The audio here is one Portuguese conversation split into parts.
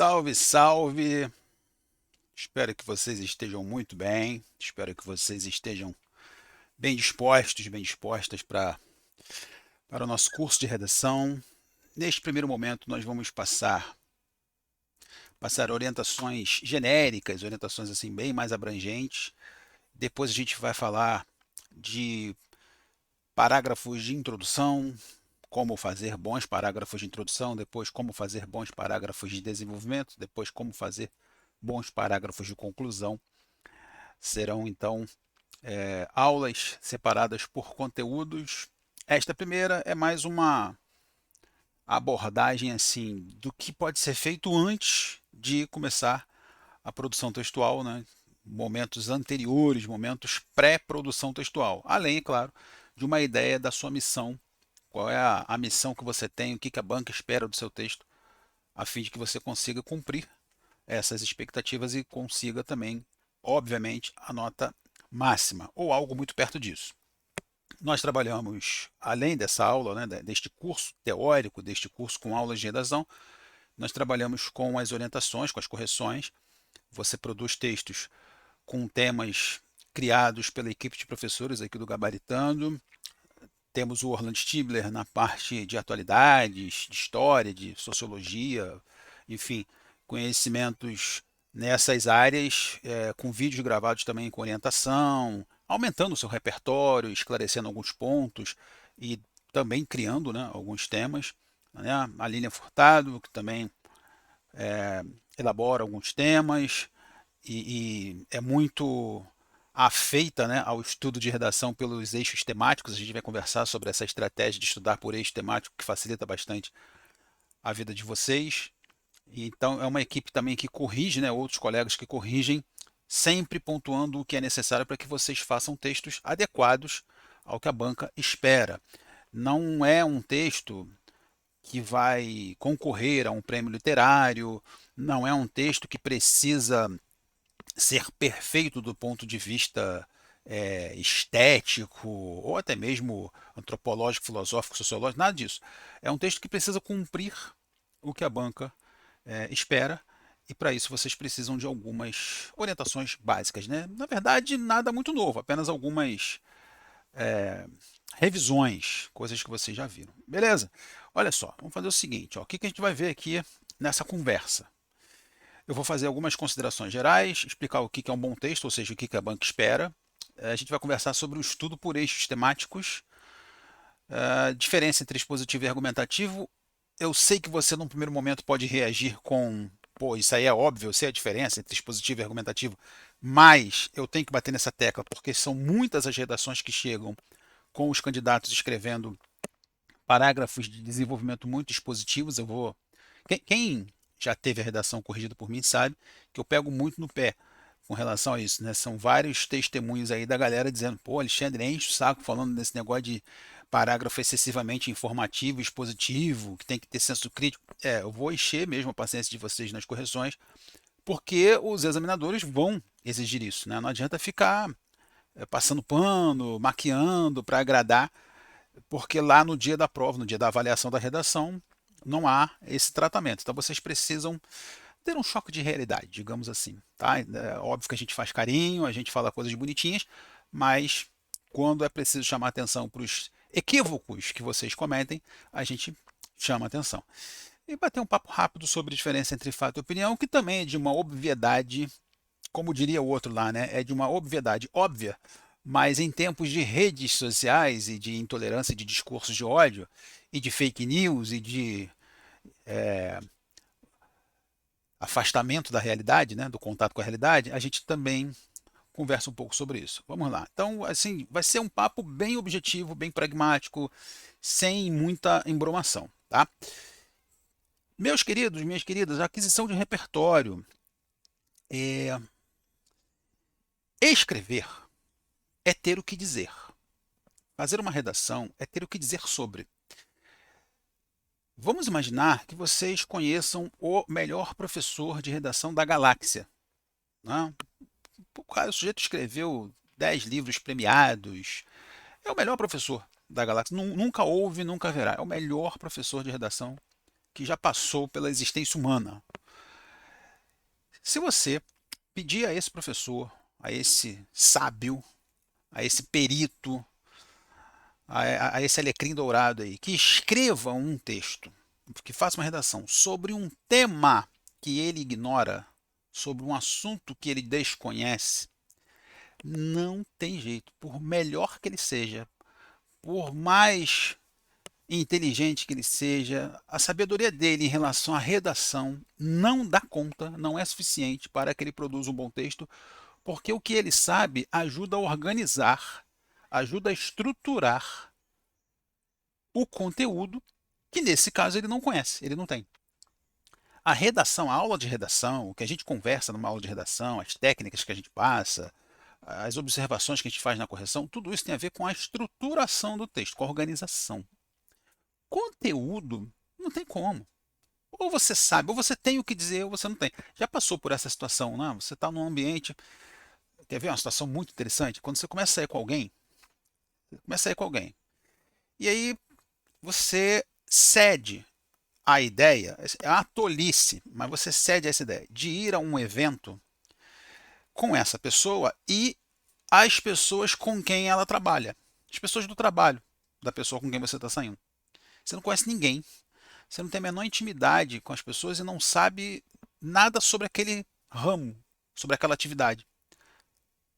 Salve, salve! Espero que vocês estejam muito bem. Espero que vocês estejam bem dispostos, bem dispostas para o nosso curso de redação. Neste primeiro momento, nós vamos passar orientações genéricas, orientações assim bem mais abrangentes. Depois a gente vai falar de parágrafos de introdução, como fazer bons parágrafos de introdução, depois como fazer bons parágrafos de desenvolvimento, depois como fazer bons parágrafos de conclusão. Serão então aulas separadas por conteúdos. Esta primeira é mais uma abordagem assim do que pode ser feito antes de começar a produção textual, né? Momentos anteriores, momentos pré-produção textual, além, é claro, de uma ideia da sua missão. Qual é a missão que você tem, o que a banca espera do seu texto, a fim de que você consiga cumprir essas expectativas e consiga também, obviamente, a nota máxima ou algo muito perto disso. Nós trabalhamos, além dessa aula, né, deste curso teórico, deste curso com aulas de redação, nós trabalhamos com as orientações, com as correções. Você produz textos com temas criados pela equipe de professores aqui do Gabaritando. Temos o Orlando Stibler na parte de atualidades, de história, de sociologia, enfim, conhecimentos nessas áreas, com vídeos gravados também com orientação, aumentando o seu repertório, esclarecendo alguns pontos e também criando, né, alguns temas. Né? A Línia Furtado, que também elabora alguns temas e é muito afeita, né, ao estudo de redação pelos eixos temáticos. A gente vai conversar sobre essa estratégia de estudar por eixo temático que facilita bastante a vida de vocês. Então é uma equipe também que corrige, né, outros colegas que corrigem, sempre pontuando o que é necessário para que vocês façam textos adequados ao que a banca espera. Não é um texto que vai concorrer a um prêmio literário, não é um texto que precisa ser perfeito do ponto de vista estético ou até mesmo antropológico, filosófico, sociológico, nada disso. É um texto que precisa cumprir o que a banca espera, e para isso vocês precisam de algumas orientações básicas. Né? Na verdade, nada muito novo, apenas algumas revisões, coisas que vocês já viram. Beleza? Olha só, vamos fazer o seguinte: ó, o que a gente vai ver aqui nessa conversa? Eu vou fazer algumas considerações gerais, explicar o que é um bom texto, ou seja, o que a banca espera. A gente vai conversar sobre o estudo por eixos temáticos, a diferença entre expositivo e argumentativo. Eu sei que você, num primeiro momento, pode reagir com: pô, isso aí é óbvio, eu sei a diferença entre expositivo e argumentativo, mas eu tenho que bater nessa tecla, porque são muitas as redações que chegam com os candidatos escrevendo parágrafos de desenvolvimento muito expositivos. Quem já teve a redação corrigida por mim sabe que eu pego muito no pé com relação a isso, né? São vários testemunhos aí da galera dizendo: pô, Alexandre, enche o saco falando desse negócio de parágrafo excessivamente informativo, expositivo, que tem que ter senso crítico. Eu vou encher mesmo a paciência de vocês nas correções, porque os examinadores vão exigir isso, né? Não adianta ficar passando pano, maquiando para agradar, porque lá no dia da prova, no dia da avaliação da redação, não há esse tratamento. Então vocês precisam ter um choque de realidade, digamos assim. Tá? É óbvio que a gente faz carinho, a gente fala coisas bonitinhas, mas quando é preciso chamar atenção para os equívocos que vocês cometem, a gente chama atenção. E bater um papo rápido sobre a diferença entre fato e opinião, que também é de uma obviedade, como diria o outro lá, né? É de uma obviedade óbvia, mas em tempos de redes sociais e de intolerância, de discursos de ódio e de fake news e de afastamento da realidade, né, do contato com a realidade, a gente também conversa um pouco sobre isso. Vamos lá. Então, assim, vai ser um papo bem objetivo, bem pragmático, sem muita embromação, tá? Meus queridos, minhas queridas, a aquisição de repertório. É... Escrever é ter o que dizer. Fazer uma redação é ter o que dizer sobre. Vamos imaginar que vocês conheçam o melhor professor de redação da galáxia. Né? O sujeito escreveu 10 livros premiados. É o melhor professor da galáxia. Nunca houve, nunca haverá. É o melhor professor de redação que já passou pela existência humana. Se você pedir a esse professor, a esse sábio, a esse perito, a esse alecrim dourado aí, que escreva um texto, que faça uma redação sobre um tema que ele ignora, sobre um assunto que ele desconhece, não tem jeito. Por melhor que ele seja, por mais inteligente que ele seja, a sabedoria dele em relação à redação não dá conta, não é suficiente para que ele produza um bom texto, porque o que ele sabe ajuda a organizar, ajuda a estruturar o conteúdo que nesse caso ele não conhece, ele não tem. A redação, a aula de redação, o que a gente conversa numa aula de redação, as técnicas que a gente passa, as observações que a gente faz na correção, tudo isso tem a ver com a estruturação do texto, com a organização. Conteúdo, não tem como. Ou você sabe, ou você tem o que dizer, ou você não tem. Já passou por essa situação, não? Você está num ambiente. Quer ver uma situação muito interessante? Quando você começa a sair com alguém, e aí você cede a ideia, é uma tolice, mas você cede a essa ideia de ir a um evento com essa pessoa e as pessoas com quem ela trabalha, as pessoas do trabalho da pessoa com quem você está saindo. Você não conhece ninguém, você não tem a menor intimidade com as pessoas e não sabe nada sobre aquele ramo, sobre aquela atividade.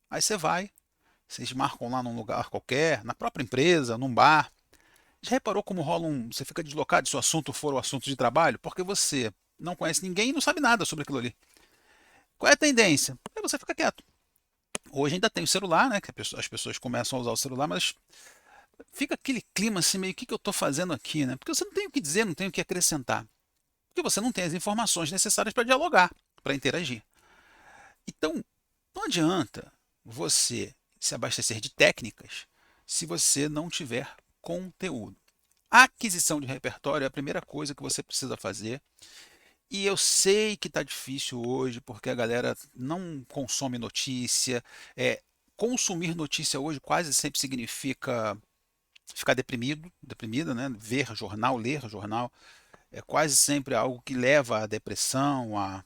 Aí você vai, vocês marcam lá num lugar qualquer, na própria empresa, num bar. Já reparou como rola um. Você fica deslocado se o assunto for o assunto de trabalho? Porque você não conhece ninguém e não sabe nada sobre aquilo ali. Qual é a tendência? É você ficar quieto. Hoje ainda tem o celular, né? Que as pessoas começam a usar o celular, mas fica aquele clima assim, meio o que eu estou fazendo aqui, né? Porque você não tem o que dizer, não tem o que acrescentar. Porque você não tem as informações necessárias para dialogar, para interagir. Então, não adianta você se abastecer de técnicas se você não tiver conteúdo. A aquisição de repertório é a primeira coisa que você precisa fazer. E eu sei que está difícil hoje, porque a galera não consome notícia. É, consumir notícia hoje quase sempre significa ficar deprimido, deprimida, né? Ver jornal, ler jornal. É quase sempre algo que leva à depressão, a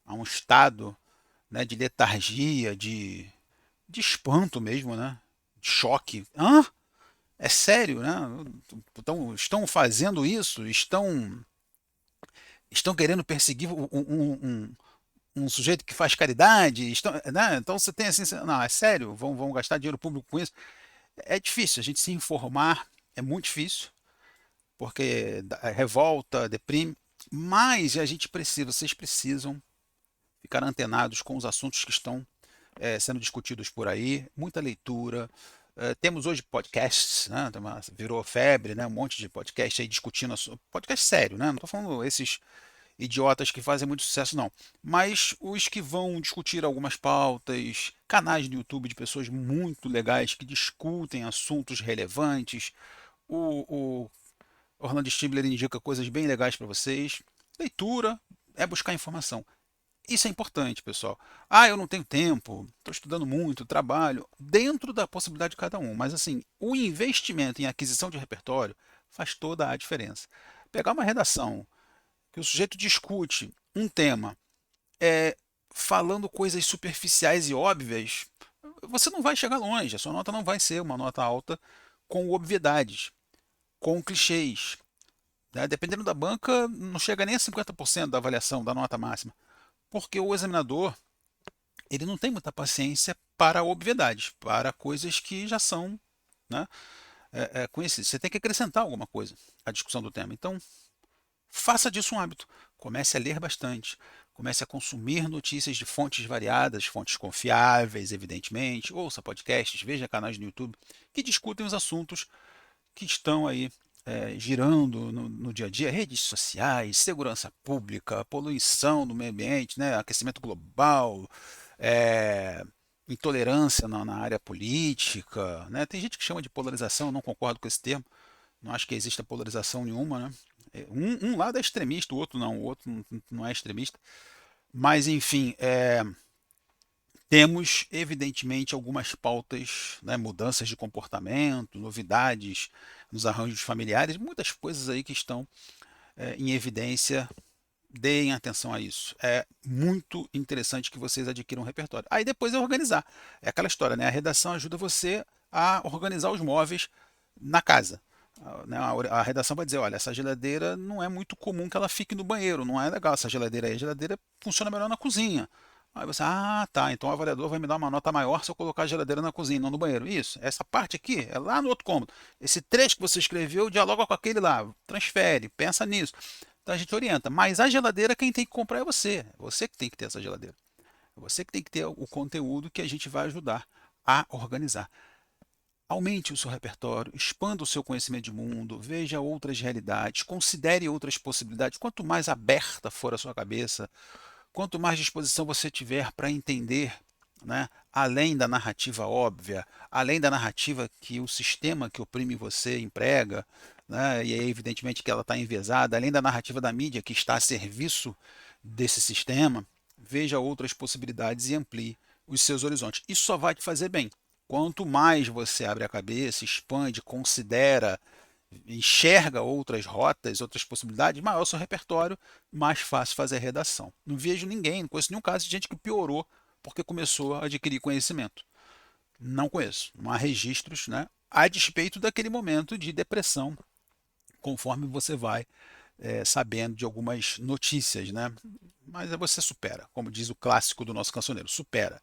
um estado, né, de letargia, de espanto mesmo, né? De choque. Hã? É sério, né? Então, estão fazendo isso, estão querendo perseguir um sujeito que faz caridade, né? Então você tem assim, não, é sério, vão gastar dinheiro público com isso. É difícil, a gente se informar é muito difícil, porque revolta, deprime, mas a gente precisa, vocês precisam ficar antenados com os assuntos que estão sendo discutidos por aí, muita leitura. Temos hoje podcasts, né? Virou febre, né? Um monte de podcast aí discutindo, podcast sério, né? Não estou falando esses idiotas que fazem muito sucesso, não. Mas os que vão discutir algumas pautas, canais no YouTube de pessoas muito legais que discutem assuntos relevantes. O Orlando Stimler indica coisas bem legais para vocês. Leitura é buscar informação. Isso é importante, pessoal. Ah, eu não tenho tempo, estou estudando muito, trabalho, dentro da possibilidade de cada um. Mas assim, o investimento em aquisição de repertório faz toda a diferença. Pegar uma redação que o sujeito discute um tema falando coisas superficiais e óbvias, você não vai chegar longe. A sua nota não vai ser uma nota alta com obviedades, com clichês. Né? Dependendo da banca, não chega nem a 50% da avaliação da nota máxima, porque o examinador ele não tem muita paciência para obviedades, para coisas que já são, né, conhecidas. Você tem que acrescentar alguma coisa à discussão do tema. Então, faça disso um hábito. Comece a ler bastante. Comece a consumir notícias de fontes variadas, fontes confiáveis, evidentemente. Ouça podcasts, veja canais no YouTube que discutem os assuntos que estão aí girando no dia a dia, redes sociais, segurança pública, poluição do meio ambiente, né, aquecimento global, é, intolerância na área política. Né? Tem gente que chama de polarização, eu não concordo com esse termo, não acho que exista polarização nenhuma. Né? Um lado é extremista, o outro não, o outro não é extremista. Mas, enfim, temos, evidentemente, algumas pautas, né, mudanças de comportamento, novidades nos arranjos familiares, muitas coisas aí que estão em evidência Deem atenção a isso. É muito interessante que vocês adquiram um repertório. Aí depois é organizar. É aquela história, né? A redação ajuda você a organizar os móveis na casa. Né? A redação vai dizer, olha, essa geladeira não é muito comum que ela fique no banheiro, não é legal essa geladeira aí. A geladeira funciona melhor na cozinha. Aí você, tá, então o avaliador vai me dar uma nota maior se eu colocar a geladeira na cozinha, não no banheiro. Isso, essa parte aqui é lá no outro cômodo. Esse trecho que você escreveu dialoga com aquele lá, transfere, pensa nisso. Então a gente orienta, mas a geladeira quem tem que comprar é você. É você que tem que ter essa geladeira. É você que tem que ter o conteúdo que a gente vai ajudar a organizar. Aumente o seu repertório, expanda o seu conhecimento de mundo, veja outras realidades, considere outras possibilidades. Quanto mais aberta for a sua cabeça, quanto mais disposição você tiver para entender, né, além da narrativa óbvia, além da narrativa que o sistema que oprime você emprega, né, e aí evidentemente que ela está enviesada, além da narrativa da mídia que está a serviço desse sistema, veja outras possibilidades e amplie os seus horizontes. Isso só vai te fazer bem. Quanto mais você abre a cabeça, expande, considera, enxerga outras rotas, outras possibilidades, maior o seu repertório, mais fácil fazer a redação. Não vejo ninguém, não conheço nenhum caso de gente que piorou porque começou a adquirir conhecimento. Não conheço. Não há registros, né? A despeito daquele momento de depressão, conforme você vai sabendo de algumas notícias, né? Mas você supera, como diz o clássico do nosso cancioneiro, supera.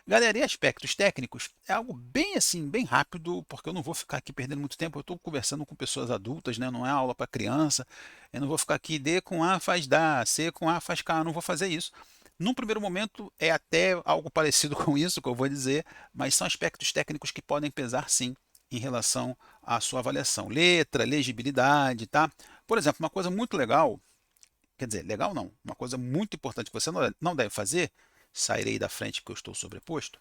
Galera, e aspectos técnicos é algo bem assim, bem rápido, porque eu não vou ficar aqui perdendo muito tempo. Eu estou conversando com pessoas adultas, né? Não é aula para criança. Eu não vou ficar aqui D com A faz dá, C com A faz K. Eu não vou fazer isso. Num primeiro momento é até algo parecido com isso que eu vou dizer, mas são aspectos técnicos que podem pesar sim em relação à sua avaliação. Letra, legibilidade, tá? Por exemplo, uma coisa muito legal, quer dizer, legal não, uma coisa muito importante que você não deve fazer, sairei da frente porque eu estou sobreposto,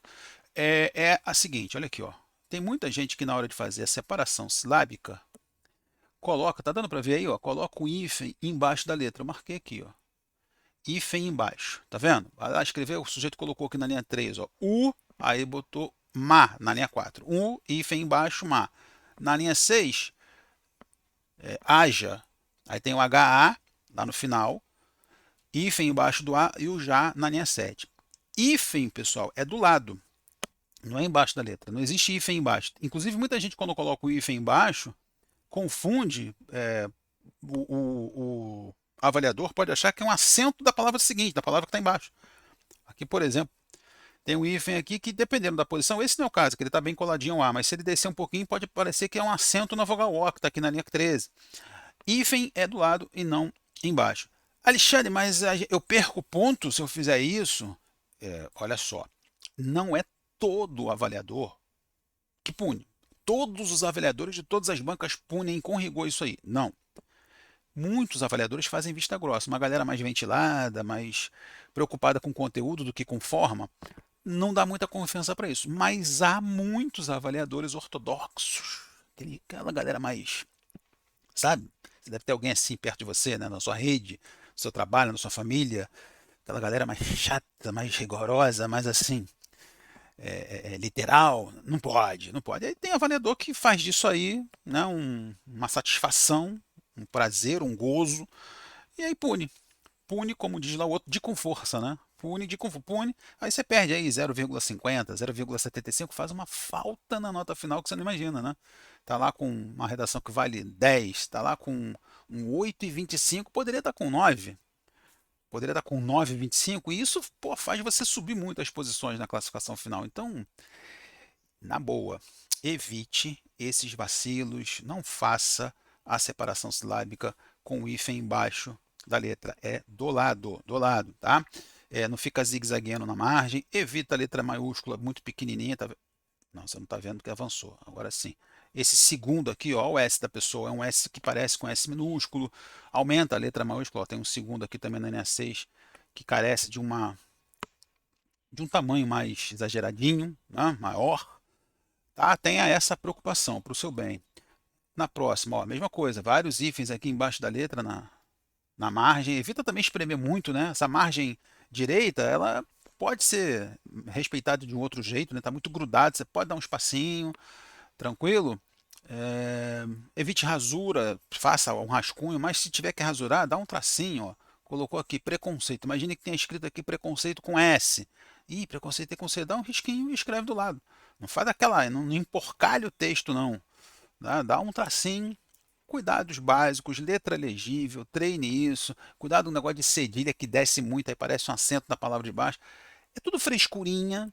é a seguinte, olha aqui, ó. Tem muita gente que na hora de fazer a separação silábica, coloca, tá dando para ver aí, ó, coloca o hífen embaixo da letra. Eu marquei aqui, ó. Hífen embaixo, tá vendo? Vai lá escrever, o sujeito colocou aqui na linha 3, ó, U, aí botou ma na linha 4. Hífen embaixo, ma. Na linha 6, haja. Aí tem o HA lá no final, hífen embaixo do A e o já na linha 7. Hífen, pessoal, é do lado, não é embaixo da letra. Não existe hífen embaixo. Inclusive, muita gente, quando coloca o hífen embaixo, confunde. O avaliador pode achar que é um acento da palavra seguinte, da palavra que está embaixo. Aqui, por exemplo, tem um hífen aqui que, dependendo da posição, esse não é o caso, que ele está bem coladinho ao A, mas se ele descer um pouquinho, pode parecer que é um acento na vogal O, que está aqui na linha 13. Hífen é do lado e não embaixo. Alexandre, mas eu perco ponto se eu fizer isso? Olha só, não é todo avaliador que pune. Todos os avaliadores de todas as bancas punem com rigor isso aí. Não. Muitos avaliadores fazem vista grossa. Uma galera mais ventilada, mais preocupada com conteúdo do que com forma, não dá muita confiança para isso. Mas há muitos avaliadores ortodoxos. Aquela galera mais, sabe? Você deve ter alguém assim perto de você, né? Na sua rede, no seu trabalho, na sua família. Aquela galera mais chata, mais rigorosa, mais assim, literal. Não pode, não pode. Aí tem avaliador que faz disso aí, né? Uma satisfação, um prazer, um gozo. E aí pune. Pune, como diz lá o outro, de com força, né? Pune, de com pune. Aí você perde aí 0,50, 0,75, faz uma falta na nota final que você não imagina, né? Tá lá com uma redação que vale 10, tá lá com um 8,25, poderia estar com 9. Poderia estar com 9,25 e isso, pô, faz você subir muito as posições na classificação final. Então, na boa, evite esses vacilos, não faça a separação silábica com o hífen embaixo da letra. É do lado, tá? Não fica zigue-zagueando na margem, evita a letra maiúscula muito pequenininha, tá? Não, você não está vendo que avançou, agora sim. Esse segundo aqui, ó, o S da pessoa, é um S que parece com S minúsculo, aumenta a letra maiúscula, ó, tem um segundo aqui também na linha 6, que carece de um tamanho mais exageradinho, né, maior, tá? Tenha essa preocupação para o seu bem. Na próxima, ó, mesma coisa, vários hífens aqui embaixo da letra na margem. Evita também espremer muito, né? Essa margem direita, ela pode ser respeitada de um outro jeito, né? Tá muito grudado, você pode dar um espacinho, tranquilo. Evite rasura, faça um rascunho, mas se tiver que rasurar, dá um tracinho, ó, colocou aqui preconceito. Imagine que tenha escrito aqui preconceito com S. Ih, preconceito com C. Dá um risquinho e escreve do lado. Não faz aquela, não emporcalha o texto, não. Dá um tracinho. Cuidados básicos, letra legível, treine isso. Cuidado com o negócio de cedilha que desce muito, aí parece um acento na palavra de baixo. É tudo frescurinha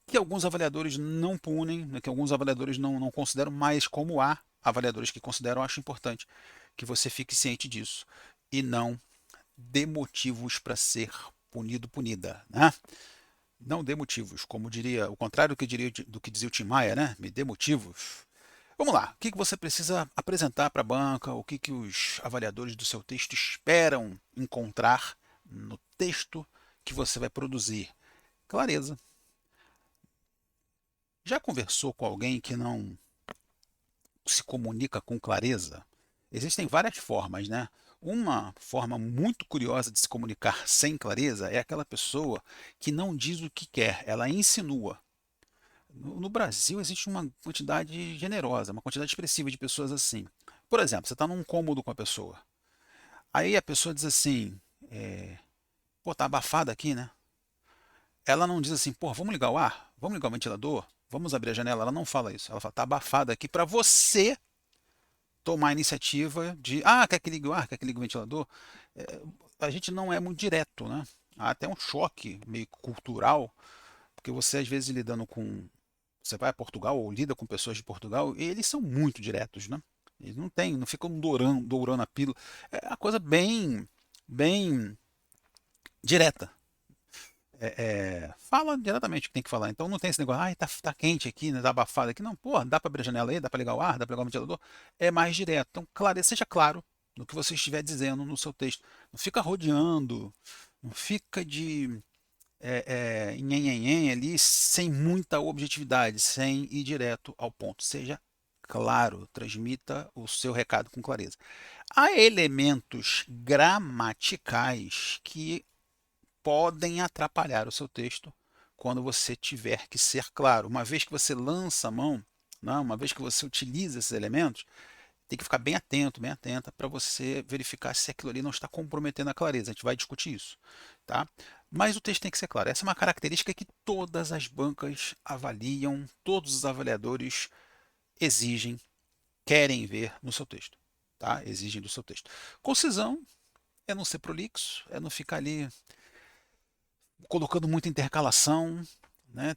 que alguns avaliadores não punem, né, que alguns avaliadores não consideram, mas como há avaliadores que consideram, acho importante que você fique ciente disso e não dê motivos para ser punido, punida, né? Não dê motivos, como diria, o contrário do que dizia o Tim Maia, né? Me dê motivos. Vamos lá, o que você precisa apresentar para a banca, o que os avaliadores do seu texto esperam encontrar no texto que você vai produzir? Clareza. Já conversou com alguém que não se comunica com clareza? Existem várias formas, né? Uma forma muito curiosa de se comunicar sem clareza é aquela pessoa que não diz o que quer, ela insinua. No Brasil existe uma quantidade generosa, uma quantidade expressiva de pessoas assim. Por exemplo, você está num cômodo com a pessoa. Aí a pessoa diz assim, pô, tá abafado aqui, né? Ela não diz assim, pô, vamos ligar o ar? Vamos ligar o ventilador? Vamos abrir a janela? Ela não fala isso. Ela fala, tá abafado aqui para você tomar a iniciativa de, quer que ligue o ar? Quer que ligue o ventilador? A gente não é muito direto, né? Há até um choque meio cultural, porque você às vezes lidando com você vai a Portugal ou lida com pessoas de Portugal, e eles são muito diretos, né? Eles não ficam dourando a pílula. É uma coisa bem direta. Fala diretamente o que tem que falar. Então não tem esse negócio, tá quente aqui, né, tá abafado aqui. Não, pô, dá para abrir a janela aí, dá para ligar o ar, dá para ligar o ventilador. É mais direto. Então, claro, seja claro no que você estiver dizendo no seu texto. Não fica rodeando, não fica de nhenhenhen ali, sem muita objetividade, sem ir direto ao ponto. Seja claro, transmita o seu recado com clareza. Há elementos gramaticais que podem atrapalhar o seu texto quando você tiver que ser claro. Uma vez que você lança a mão, não, uma vez que você utiliza esses elementos, tem que ficar bem atenta para você verificar se aquilo ali não está comprometendo a clareza. A gente vai discutir isso, tá? Mas o texto tem que ser claro. Essa é uma característica que todas as bancas avaliam, todos os avaliadores exigem, querem ver no seu texto, tá? Exigem do seu texto. Concisão é não ser prolixo, é não ficar ali colocando muita intercalação, né?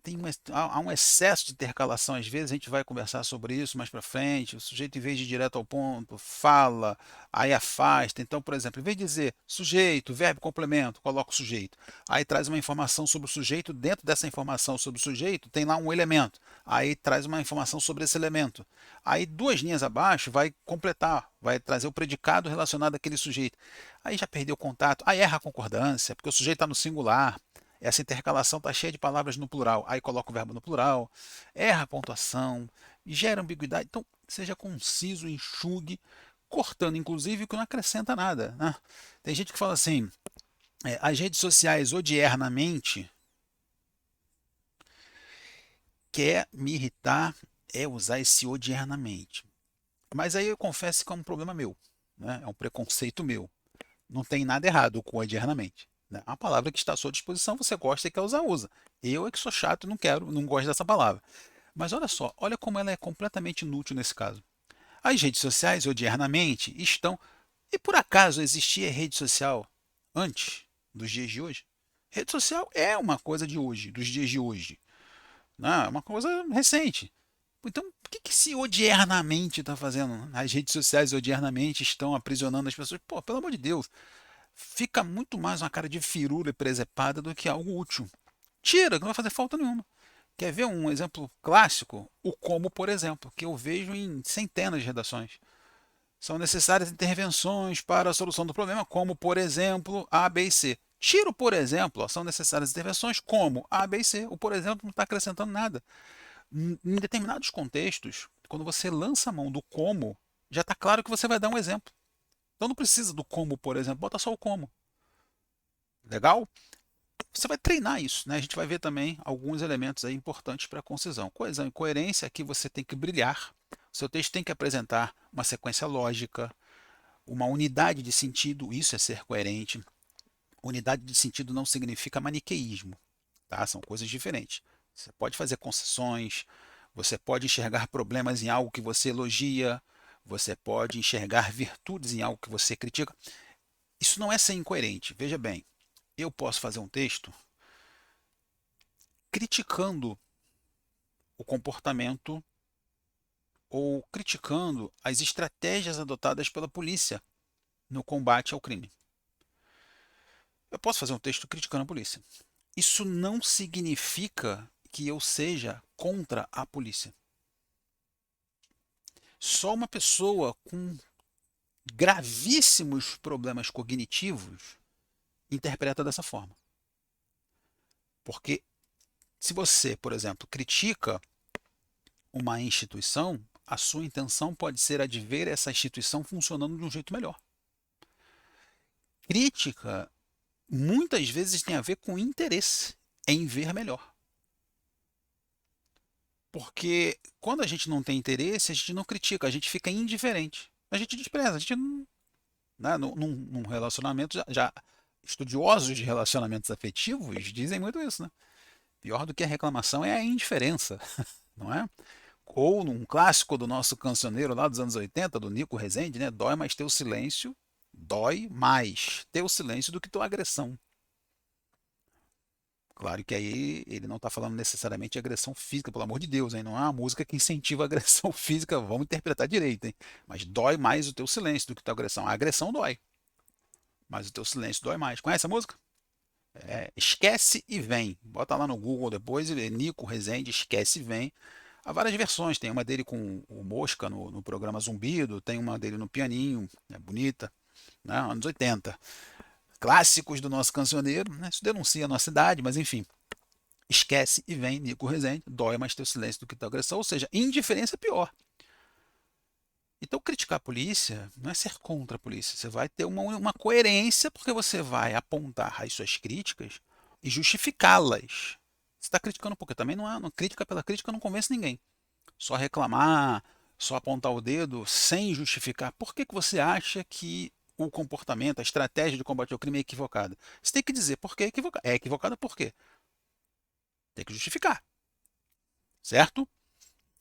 Há um excesso de intercalação às vezes, a gente vai conversar sobre isso mais para frente. O sujeito, em vez de ir direto ao ponto, fala, aí afasta. Então, por exemplo, em vez de dizer sujeito, verbo, complemento, coloca o sujeito. Aí traz uma informação sobre o sujeito, dentro dessa informação sobre o sujeito tem lá um elemento. Aí traz uma informação sobre esse elemento. Aí duas linhas abaixo vai completar, vai trazer o predicado relacionado àquele sujeito. Aí já perdeu o contato, aí erra a concordância, porque o sujeito está no singular. Essa intercalação está cheia de palavras no plural. Aí coloca o verbo no plural, erra a pontuação, gera ambiguidade. Então, seja conciso, enxugue, cortando inclusive o que não acrescenta nada, né? Tem gente que fala assim, as redes sociais odiernamente quer me irritar é usar esse odiernamente. Mas aí eu confesso que é um problema meu, né? É um preconceito meu. Não tem nada errado com odiernamente, né? A palavra que está à sua disposição, você gosta e quer usar, usa. Eu é que sou chato e não quero, não gosto dessa palavra. Mas olha só, olha como ela é completamente inútil nesse caso. As redes sociais, odiernamente, estão. E por acaso existia rede social antes dos dias de hoje? Rede social é uma coisa de hoje, dos dias de hoje. Não, é uma coisa recente. Então, por que esse odiernamente está fazendo? As redes sociais odiernamente estão aprisionando as pessoas. Pô, pelo amor de Deus, fica muito mais uma cara de firula e presepada do que algo útil. Tira, que não vai fazer falta nenhuma. Quer ver um exemplo clássico? O como, por exemplo, que eu vejo em centenas de redações. São necessárias intervenções para a solução do problema, como, por exemplo, A, B e C. Tiro, por exemplo, são necessárias intervenções como A, B e C. O por exemplo não está acrescentando nada. Em determinados contextos, quando você lança a mão do como, já está claro que você vai dar um exemplo. Então não precisa do como, por exemplo, bota só o como. Legal? Você vai treinar isso, né? A gente vai ver também alguns elementos aí importantes para a concisão. Coesão e coerência, aqui você tem que brilhar. O seu texto tem que apresentar uma sequência lógica, uma unidade de sentido, isso é ser coerente. Unidade de sentido não significa maniqueísmo, tá? São coisas diferentes. Você pode fazer concessões, você pode enxergar problemas em algo que você elogia, você pode enxergar virtudes em algo que você critica. Isso não é ser incoerente. Veja bem, eu posso fazer um texto criticando o comportamento ou criticando as estratégias adotadas pela polícia no combate ao crime. Eu posso fazer um texto criticando a polícia. Isso não significa que eu seja contra a polícia. Só uma pessoa com gravíssimos problemas cognitivos interpreta dessa forma. Porque se você, por exemplo, critica uma instituição, a sua intenção pode ser a de ver essa instituição funcionando de um jeito melhor. Crítica muitas vezes tem a ver com interesse em ver melhor. Porque quando a gente não tem interesse, a gente não critica, a gente fica indiferente. A gente despreza, a gente não. Né, num relacionamento, já estudiosos de relacionamentos afetivos dizem muito isso, né? Pior do que a reclamação é a indiferença, não é? Ou num clássico do nosso cancioneiro lá dos anos 80, do Nico Rezende, né? Dói mais teu silêncio do que tua agressão. Claro que aí ele não está falando necessariamente de agressão física, pelo amor de Deus, hein? Não é uma música que incentiva a agressão física, vamos interpretar direito, hein? Mas dói mais o teu silêncio do que tua agressão. A agressão dói, mas o teu silêncio dói mais. Conhece a música? Esquece e Vem. Bota lá no Google depois e vê Nico Rezende, Esquece e Vem. Há várias versões, tem uma dele com o Mosca no programa Zumbido, tem uma dele no pianinho, é bonita, né? Anos 80. Clássicos do nosso cancioneiro, né? Isso denuncia a nossa idade, mas enfim. Esquece e Vem, Nico Rezende, dói mais teu silêncio do que tua agressão, ou seja, indiferença é pior. Então, criticar a polícia não é ser contra a polícia. Você vai ter uma coerência porque você vai apontar as suas críticas e justificá-las. Você está criticando porque também não crítica pela crítica não convence ninguém. Só reclamar, só apontar o dedo sem justificar. Por que você acha que o comportamento, a estratégia de combate ao crime é equivocada? Você tem que dizer por que é equivocada. É equivocada por quê? Tem que justificar, certo?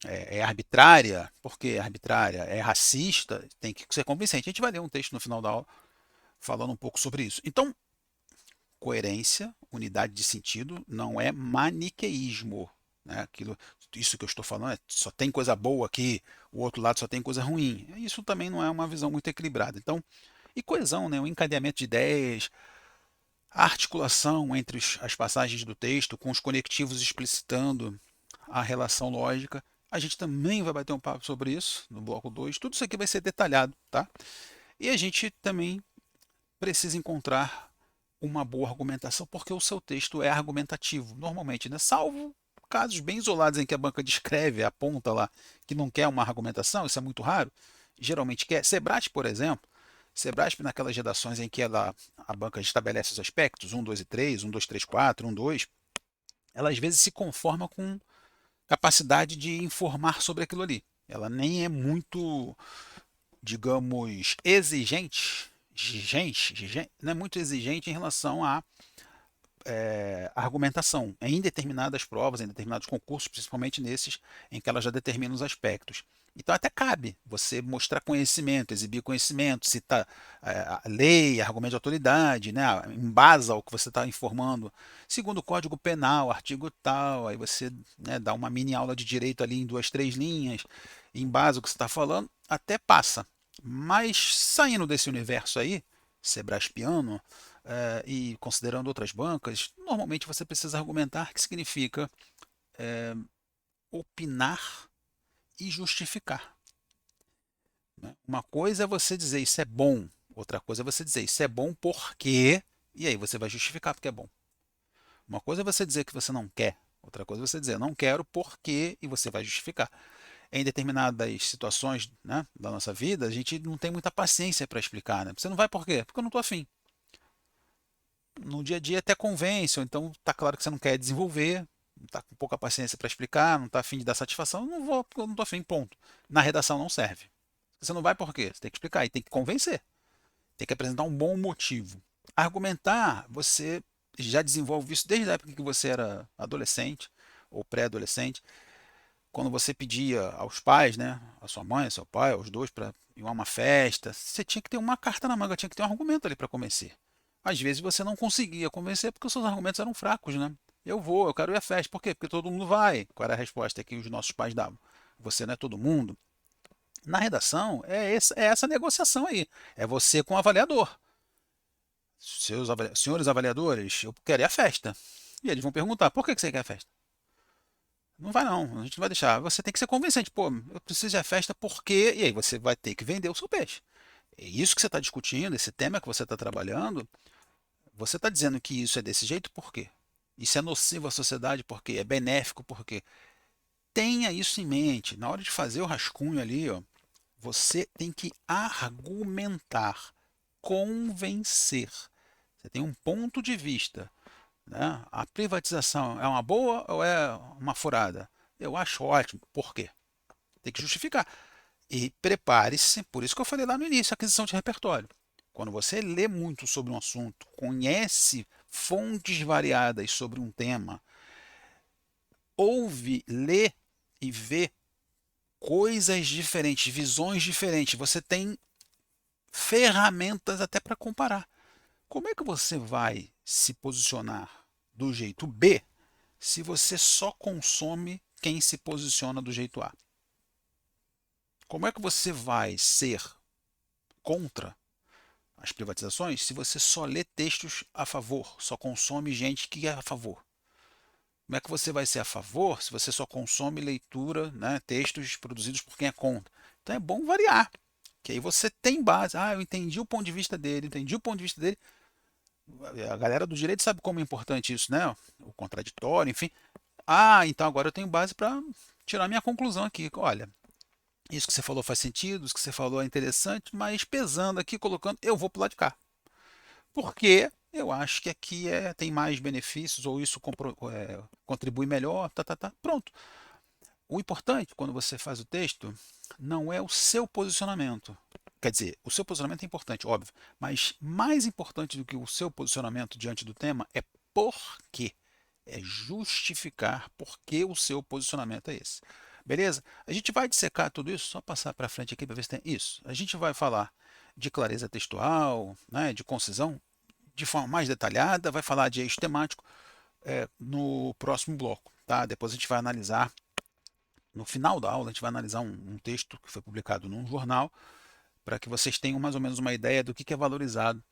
É arbitrária, porque é arbitrária, é racista, tem que ser convincente. A gente vai ler um texto no final da aula falando um pouco sobre isso. Então, coerência, unidade de sentido, não é maniqueísmo. Né? Isso que eu estou falando só tem coisa boa aqui, o outro lado só tem coisa ruim. Isso também não é uma visão muito equilibrada. Então, e coesão, né? O encadeamento de ideias, a articulação entre as passagens do texto, com os conectivos explicitando a relação lógica. A gente também vai bater um papo sobre isso no bloco 2. Tudo isso aqui vai ser detalhado, tá? E a gente também precisa encontrar uma boa argumentação, porque o seu texto é argumentativo, normalmente, né? Salvo casos bem isolados em que a banca descreve, aponta lá que não quer uma argumentação, isso é muito raro, geralmente quer. Sebrasp, por exemplo, Sebrasp naquelas redações em que a banca estabelece os aspectos, 1, 2 e 3, 1, 2, 3, 4, 1, 2, ela às vezes se conforma com capacidade de informar sobre aquilo ali. Ela nem é muito, digamos, exigente, não é muito exigente em relação à argumentação em determinadas provas, em determinados concursos, principalmente nesses em que ela já determina os aspectos. Então até cabe você mostrar conhecimento, exibir conhecimento, citar a lei, argumento de autoridade, né, embasa o que você está informando, segundo o Código Penal, artigo tal, aí você, né, dá uma mini aula de direito ali em 2, 3 linhas, embasa o que você está falando, até passa. Mas saindo desse universo aí, sebraspiano, e considerando outras bancas, normalmente você precisa argumentar, que significa opinar e justificar. Né? Uma coisa é você dizer isso é bom, outra coisa é você dizer isso é bom porque, e aí você vai justificar porque é bom. Uma coisa é você dizer que você não quer, outra coisa é você dizer não quero porque, e você vai justificar. Em determinadas situações, né, da nossa vida, a gente não tem muita paciência para explicar. Né? Você não vai por quê? Porque eu não estou afim. No dia a dia até convence, ou então está claro que você não quer desenvolver, está com pouca paciência para explicar, não está afim de dar satisfação, eu não vou porque eu não estou afim, ponto. Na redação não serve. Você não vai por quê? Você tem que explicar e tem que convencer. Tem que apresentar um bom motivo. Argumentar, você já desenvolve isso desde a época que você era adolescente ou pré-adolescente, quando você pedia aos pais, né, a sua mãe, ao seu pai, aos dois, para ir a uma festa, você tinha que ter uma carta na manga, tinha que ter um argumento ali para convencer. Às vezes você não conseguia convencer porque os seus argumentos eram fracos, né? Eu vou, eu quero ir à festa. Por quê? Porque todo mundo vai. Qual era a resposta que os nossos pais davam? Você não é todo mundo. Na redação, é essa negociação aí. É você com o avaliador. Senhores avaliadores, eu quero ir à festa. E eles vão perguntar, por que você quer a festa? Não vai não, a gente não vai deixar. Você tem que ser convincente. Pô, eu preciso de a festa porque... E aí você vai ter que vender o seu peixe. É isso que você está discutindo, esse tema que você está trabalhando, você está dizendo que isso é desse jeito por quê? Isso é nocivo à sociedade porque é benéfico porque tenha isso em mente. Na hora de fazer o rascunho ali, ó, você tem que argumentar, convencer. Você tem um ponto de vista, né? A privatização é uma boa ou é uma furada? Eu acho ótimo. Por quê? Tem que justificar. E prepare-se, por isso que eu falei lá no início, aquisição de repertório. Quando você lê muito sobre um assunto, conhece fontes variadas sobre um tema, ouve, lê e vê coisas diferentes, visões diferentes, você tem ferramentas até para comparar. Como é que você vai se posicionar do jeito B se você só consome quem se posiciona do jeito A? Como é que você vai ser contra as privatizações se você só lê textos a favor, só consome gente que é a favor? Como é que você vai ser a favor se você só consome leitura, né, textos produzidos por quem é contra? Então é bom variar, que aí você tem base. Ah, eu entendi o ponto de vista dele, entendi o ponto de vista dele. A galera do direito sabe como é importante isso, né? O contraditório, enfim. Ah, então agora eu tenho base para tirar minha conclusão aqui. Olha, isso que você falou faz sentido, isso que você falou é interessante, mas pesando aqui, colocando, eu vou para o lado de cá. Porque eu acho que aqui tem mais benefícios, ou isso contribui melhor, tá. Pronto. O importante quando você faz o texto não é o seu posicionamento. Quer dizer, o seu posicionamento é importante, óbvio, mas mais importante do que o seu posicionamento diante do tema é por quê. É justificar por que o seu posicionamento é esse. Beleza? A gente vai dissecar tudo isso, só passar para frente aqui para ver se tem isso. A gente vai falar de clareza textual, né, de concisão, de forma mais detalhada, vai falar de eixo temático no próximo bloco. Tá? Depois a gente vai analisar, no final da aula, a gente vai analisar um texto que foi publicado num jornal, para que vocês tenham mais ou menos uma ideia do que é valorizado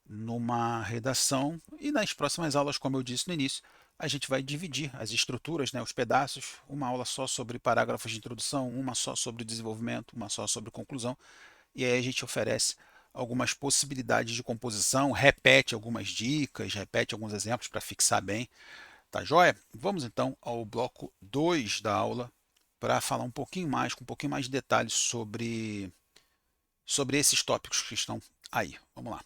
numa redação. E nas próximas aulas, como eu disse no início, a gente vai dividir as estruturas, né, os pedaços, uma aula só sobre parágrafos de introdução, uma só sobre desenvolvimento, uma só sobre conclusão, e aí a gente oferece algumas possibilidades de composição, repete algumas dicas, repete alguns exemplos para fixar bem, tá joia? Vamos então ao bloco 2 da aula para falar um pouquinho mais, com um pouquinho mais de detalhes sobre esses tópicos que estão aí. Vamos lá.